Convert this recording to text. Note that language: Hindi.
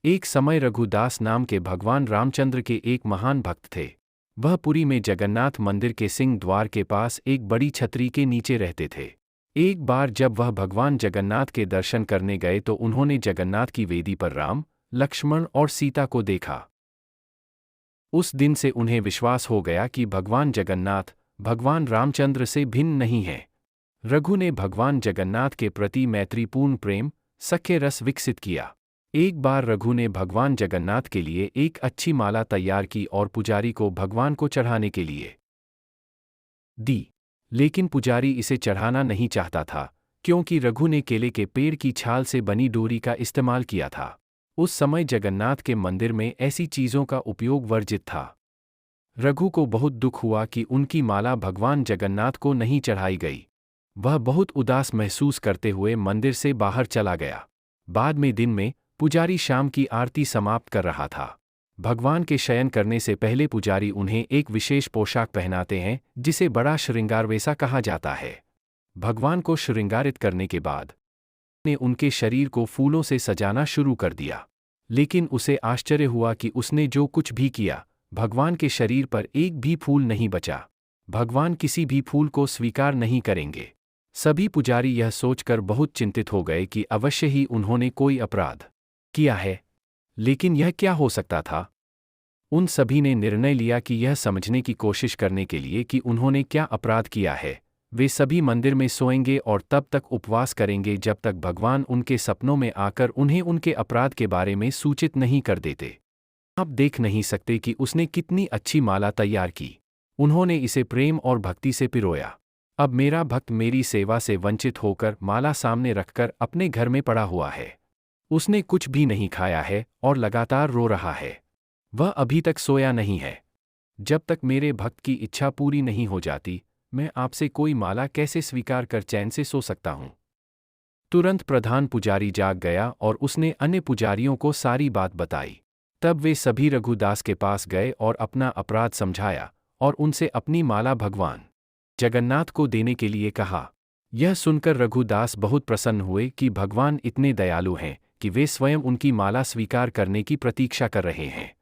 एक समय रघुदास नाम के भगवान रामचंद्र के एक महान भक्त थे। वह पुरी में जगन्नाथ मंदिर के सिंह द्वार के पास एक बड़ी छतरी के नीचे रहते थे। एक बार जब वह भगवान जगन्नाथ के दर्शन करने गए तो उन्होंने जगन्नाथ की वेदी पर राम, लक्ष्मण और सीता को देखा। उस दिन से उन्हें विश्वास हो गया कि भगवान जगन्नाथ भगवान रामचंद्र से भिन्न नहीं है। रघु ने भगवान जगन्नाथ के प्रति मैत्रीपूर्ण प्रेम, सख्य रस विकसित किया। एक बार रघु ने भगवान जगन्नाथ के लिए एक अच्छी माला तैयार की और पुजारी को भगवान को चढ़ाने के लिए दी। लेकिन पुजारी इसे चढ़ाना नहीं चाहता था, क्योंकि रघु ने केले के पेड़ की छाल से बनी डोरी का इस्तेमाल किया था। उस समय जगन्नाथ के मंदिर में ऐसी चीज़ों का उपयोग वर्जित था। रघु को बहुत दुख हुआ कि उनकी माला भगवान जगन्नाथ को नहीं चढ़ाई गई। वह बहुत उदास महसूस करते हुए मंदिर से बाहर चला गया। बाद में दिन में पुजारी शाम की आरती समाप्त कर रहा था। भगवान के शयन करने से पहले पुजारी उन्हें एक विशेष पोशाक पहनाते हैं, जिसे बड़ा श्रृंगारवेसा कहा जाता है। भगवान को श्रृंगारित करने के बाद ने उनके शरीर को फूलों से सजाना शुरू कर दिया। लेकिन उसे आश्चर्य हुआ कि उसने जो कुछ भी किया, भगवान के शरीर पर एक भी फूल नहीं बचा। भगवान किसी भी फूल को स्वीकार नहीं करेंगे। सभी पुजारी यह सोचकर बहुत चिंतित हो गए कि अवश्य ही उन्होंने कोई अपराध किया है। लेकिन यह क्या हो सकता था? उन सभी ने निर्णय लिया कि यह समझने की कोशिश करने के लिए कि उन्होंने क्या अपराध किया है, वे सभी मंदिर में सोएंगे और तब तक उपवास करेंगे जब तक भगवान उनके सपनों में आकर उन्हें उनके अपराध के बारे में सूचित नहीं कर देते। आप देख नहीं सकते कि उसने कितनी अच्छी माला तैयार की। उन्होंने इसे प्रेम और भक्ति से पिरोया। अब मेरा भक्त मेरी सेवा से वंचित होकर माला सामने रखकर अपने घर में पड़ा हुआ है। उसने कुछ भी नहीं खाया है और लगातार रो रहा है। वह अभी तक सोया नहीं है। जब तक मेरे भक्त की इच्छा पूरी नहीं हो जाती, मैं आपसे कोई माला कैसे स्वीकार कर चैन से सो सकता हूँ? तुरंत प्रधान पुजारी जाग गया और उसने अन्य पुजारियों को सारी बात बताई। तब वे सभी रघुदास के पास गए और अपना अपराध समझाया और उनसे अपनी माला भगवान जगन्नाथ को देने के लिए कहा। यह सुनकर रघुदास बहुत प्रसन्न हुए कि भगवान इतने दयालु हैं कि वे स्वयं उनकी माला स्वीकार करने की प्रतीक्षा कर रहे हैं।